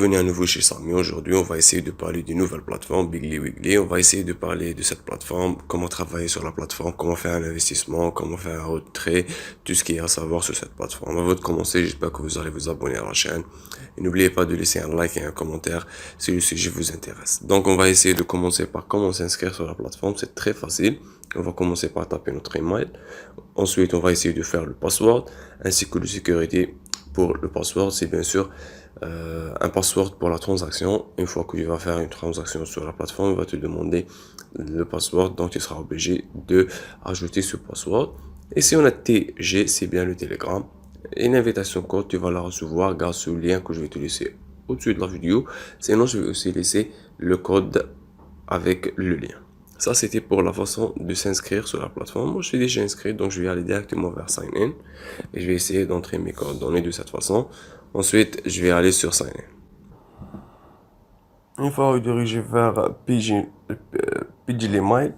Bienvenue à nouveau chez Samy. Aujourd'hui, on va essayer de parler d'une nouvelle plateforme, Bigly Wiggly. On va essayer de parler de cette plateforme, comment travailler sur la plateforme, comment faire un investissement, comment faire un retrait, tout ce qu'il y a à savoir sur cette plateforme. Avant de commencer, j'espère que vous allez vous abonner à la chaîne. Et n'oubliez pas de laisser un like et un commentaire si le sujet vous intéresse. Donc, on va essayer de commencer par comment s'inscrire sur la plateforme. C'est très facile. On va commencer par taper notre email. Ensuite, on va essayer de faire le password ainsi que de sécurité. Pour le password, c'est bien sûr un password pour la transaction. Une fois que tu vas faire une transaction sur la plateforme, il va te demander le password, donc tu seras obligé de ajouter ce password. Et si on a TG, c'est bien le Telegram. Et une invitation code, tu vas la recevoir grâce au lien que je vais te laisser au-dessus de la vidéo. Sinon, je vais aussi laisser le code avec le lien. Ça, c'était pour la façon de s'inscrire sur la plateforme. Moi, je suis déjà inscrit, donc je vais aller directement vers Sign In. Et je vais essayer d'entrer mes coordonnées de cette façon. Ensuite, je vais aller sur Sign In. Une fois redirigé vers PG Mail,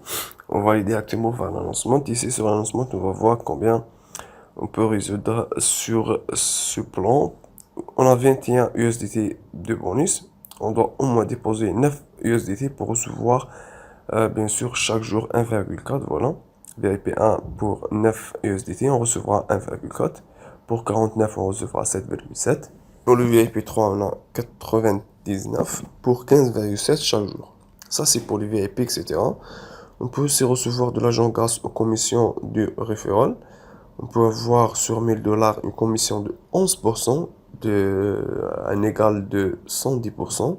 on va aller directement vers l'annoncement. Ici, sur l'annoncement, on va voir combien on peut résoudre sur ce plan. On a 21 USDT de bonus. On doit au moins déposer 9 USDT pour recevoir bien sûr chaque jour 1,4. Voilà. VIP 1 pour 9 USDT, on recevra 1,4. Pour 49, on recevra 7,7. Pour le VIP 3, on a 99 pour 15,7 chaque jour. Ça, c'est pour les VIP, etc. On peut aussi recevoir de l'argent grâce aux commissions du referral. On peut avoir sur 1000 dollars une commission de 11%, un égal de 110%.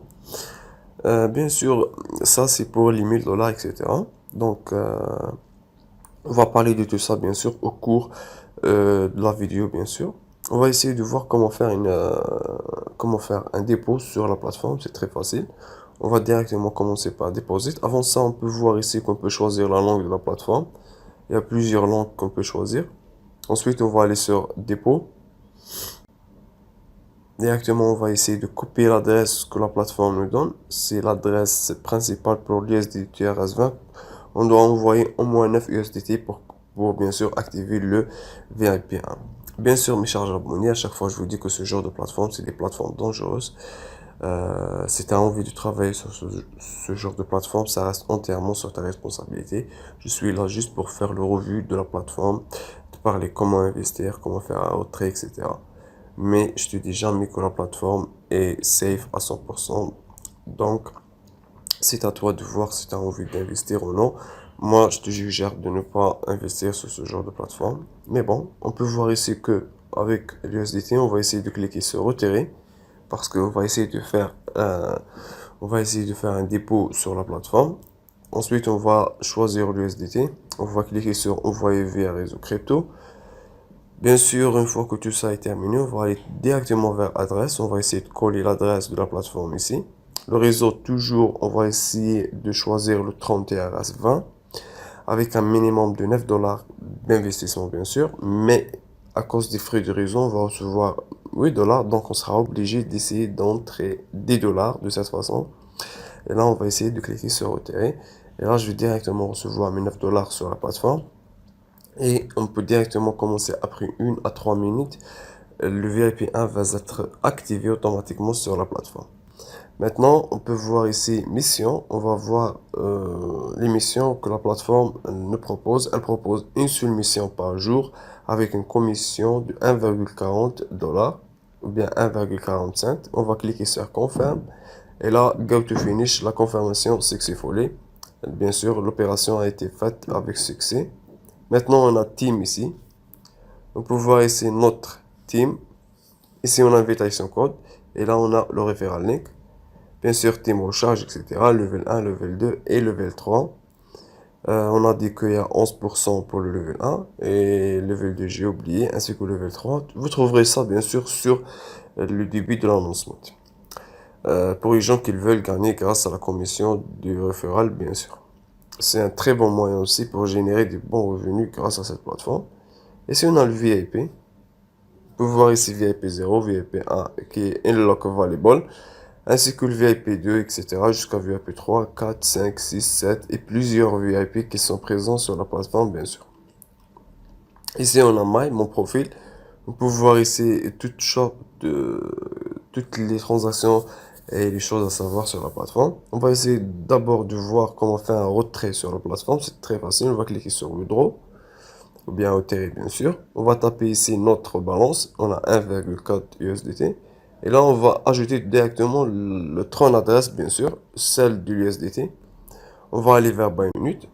Bien sûr, ça c'est pour les 1000 dollars, etc. Donc, on va parler de tout ça, bien sûr, au cours de la vidéo, bien sûr. On va essayer de voir comment faire un dépôt sur la plateforme. C'est très facile. On va directement commencer par déposer. Avant ça, on peut voir ici qu'on peut choisir la langue de la plateforme. Il y a plusieurs langues qu'on peut choisir. Ensuite, on va aller sur dépôt. Directement, on va essayer de copier l'adresse que la plateforme nous donne. C'est l'adresse principale pour l'USDT RS20. On doit envoyer au moins 9 USDT pour bien sûr activer le VIP1. Bien sûr, mes chers abonnés, à chaque fois je vous dis que ce genre de plateforme, c'est des plateformes dangereuses. Si tu as envie de travailler sur ce genre de plateforme, ça reste entièrement sur ta responsabilité. Je suis là juste pour faire le revue de la plateforme, te parler comment investir, comment faire un retrait, etc. Mais je te dis jamais que la plateforme est safe à 100%. Donc, c'est à toi de voir si tu as envie d'investir ou non. Moi, je te suggère de ne pas investir sur ce genre de plateforme. Mais bon, on peut voir ici que avec l'USDT, on va essayer de cliquer sur retirer parce qu'on va essayer de faire un dépôt sur la plateforme. Ensuite, on va choisir l'USDT. On va cliquer sur envoyer via réseau crypto. Bien sûr, une fois que tout ça est terminé, on va aller directement vers adresse. On va essayer de coller l'adresse de la plateforme ici. Le réseau, toujours, on va essayer de choisir le 30TRS20 avec un minimum de 9 dollars d'investissement, bien sûr. Mais à cause des frais de réseau, on va recevoir 8 dollars. Donc, on sera obligé d'essayer d'entrer des dollars de cette façon. Et là, on va essayer de cliquer sur retirer. Et là, je vais directement recevoir mes 9 dollars sur la plateforme. Et on peut directement commencer après 1 à 3 minutes. Le VIP1 va être activé automatiquement sur la plateforme. Maintenant, on peut voir ici mission. On va voir les missions que la plateforme nous propose. Elle propose une seule mission par jour avec une commission de 1,40 dollars ou bien 1,45. On va cliquer sur confirm. Et là, go to finish, la confirmation successfully. Bien sûr, l'opération a été faite avec succès. Maintenant, on a team ici. On peut voir ici notre team. Ici, on a invitation code. Et là, on a le referral link. Bien sûr, team recharge, etc. Level 1, level 2 et level 3. On a dit qu'il y a 11% pour le level 1 et level 2, j'ai oublié, ainsi que level 3. Vous trouverez ça, bien sûr, sur le début de l'annoncement. Pour les gens qui veulent gagner grâce à la commission du referral, bien sûr. C'est un très bon moyen aussi pour générer de bons revenus grâce à cette plateforme. Et si on a le VIP, vous pouvez voir ici VIP 0, VIP 1 qui est unlockable, ainsi que le VIP 2, etc. jusqu'à VIP 3, 4, 5, 6, 7 et plusieurs VIP qui sont présents sur la plateforme, bien sûr. Ici, on a mon profil. Vous pouvez voir ici toutes les transactions et les choses à savoir sur la plateforme. On va essayer d'abord de voir comment faire un retrait sur la plateforme. C'est très facile. On va cliquer sur Withdraw ou bien OTR bien sûr. On va taper ici notre balance. On a 1,4 USDT. Et là, on va ajouter directement le Tron adresse, bien sûr, celle de l'USDT. On va aller vers Buy Minute.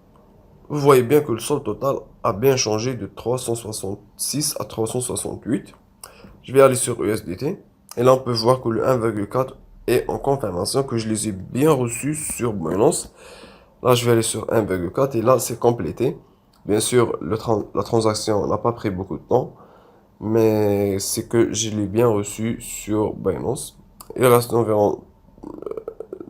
Vous voyez bien que le solde total a bien changé de 366 à 368. Je vais aller sur USDT. Et là, on peut voir que le 1,4 est en confirmation que je les ai bien reçus sur Binance. Là, je vais aller sur 1,4 et là, c'est complété. Bien sûr, la transaction n'a pas pris beaucoup de temps, mais c'est que je l'ai bien reçu sur Binance. Il reste environ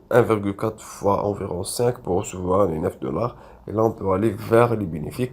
1,4 fois environ 5 pour recevoir les 9 dollars. Et là, on peut aller vers les bénéfices,